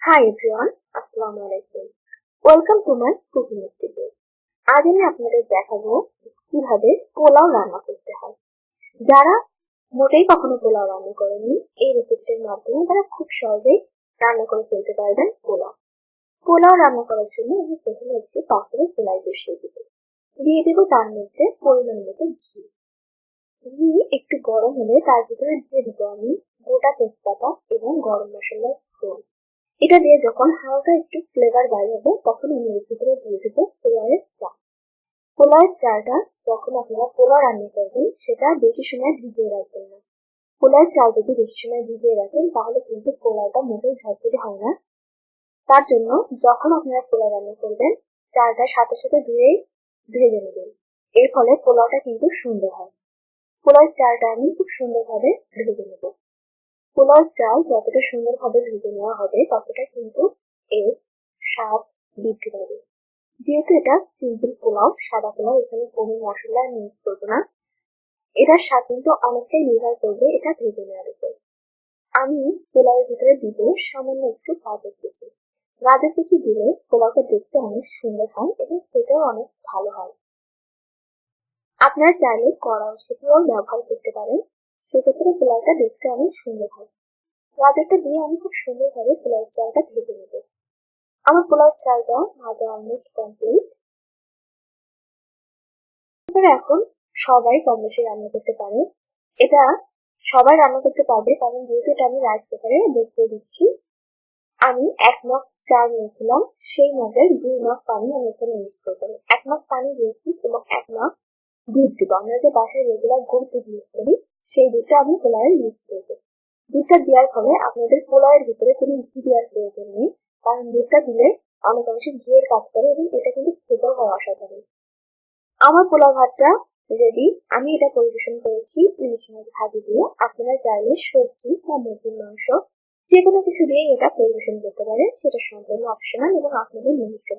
Hi everyone, Assalamu alaikum. Welcome to my cooking studio. আজ আমি আপনাদের দেখাবো কিভাবে পোলাও রান্না করতে হয়। যারা মোটেই কখনো পোলাও রান্না করেনি, এই রেসিপিটির মাধ্যমে তারা খুব সহজেই রান্না করে ফেলতে পারবেন পোলাও। পোলাও রান্না করার জন্য আমি প্রথমে একটি পাত্রে কড়াই বসিয়ে দেব। দিয়ে দেব তার মধ্যে পরিমাণ মতো ঘি। ঘি একটু গরম হলে তার ভিতরে দিয়ে দেব আমি গোটা তেজপাতা এবং গরম মশলার ফোড়ন। এটা দিয়ে যখন হালকা একটু ফ্লেভার বার হবে তখন আমি এর ভিতরে দিয়ে দেবো পোলাওয়ের চাল। পোলাওয়ের চালটা যখন আপনারা পোলাও রান্না করবেন সেটা বেশি সময় ভিজিয়ে রাখবেন না। পোলাওয়ের চাল যদি বেশি সময় ভিজিয়ে রাখেন তাহলে কিন্তু পোলাওটা মোটেই ঝরঝরে হয় না। তার জন্য যখন আপনারা পোলাও রান্না করবেন চালটা সাথে সাথে ধুয়েই ভেজে নেবেন। এর ফলে পোলাওটা কিন্তু সুন্দর হয়। পোলাওয়ের চালটা আমি খুব সুন্দরভাবে ভেজে নেব। পোলাওর চাল যতটা সুন্দরভাবে ভেজে নেওয়া হবে ততটা কিন্তু এর স্বাদ বৃদ্ধি পাবে। যেহেতু এটা সিম্পল পোলাও, সাদা পোলাও, এখানে কোনো মশলা ইউজ করবো না, এটার স্বাদ কিন্তু অনেকটাই নির্ভর করবে এটা ভেজে নেওয়ার উপর। আমি পোলাওয়ের ভিতরে দিব সামান্য একটু গাজর কুচি। গাজর কুচি দিলে পোলাওটা দেখতে অনেক সুন্দর হয় এবং খেতেও অনেক ভালো হয়। আপনারা চাইলে কড়াইশুঁটিও ব্যবহার করতে পারেন, সেক্ষেত্রে পোলাওটা দেখতে অনেক সুন্দর হয়। গাজরটা দিয়ে আমি খুব সুন্দরভাবে পোলাও চালটা ভেজে নেব। আমার পোলাও চালটা ভাজা অলমোস্ট কমপ্লিট। এখন সবাই কম বেশি রান্না করতে পারে। এটা সবাই রান্না করতে পারবে কারণ যেহেতু এটা আমি রাইস কুকারে দেখিয়ে দিচ্ছি। আমি 1 মগ চাল নিয়েছিলাম, সেই মগের 2 মগ পানি আমি এখানে ইউজ করবো। 1 মগ পানি দিয়েছি এবং 1 মগ দুধ দিব। আমরা যে বাসায় রেগুলার গরুর দুধ ইউজ করি সেই দুধটা আমি পোলাওয়ে ইউজ করবো। দুধটা দেওয়ার ফলে আপনাদের পোলাওয়ের ভিতরে কোনো ঘি দেওয়ার প্রয়োজন নেই, কারণ দুধটা দিলে অনেক অংশে ঘিয়ের কাজ করে এবং এটা কিন্তু খেতেও হয় অসাধারণ। আমার পোলাও ভাতটা রেডি। আমি এটা পরিবেশন করেছি ইলিশ মাছ ভাজি দিয়ে। আপনারা চাইলে সবজি বা মুরগির মাংস যে কোনো কিছু দিয়ে এটা পরিবেশন করতে পারেন, সেটা সম্পূর্ণ অপশনাল এবং আপনাদের নিজস্ব।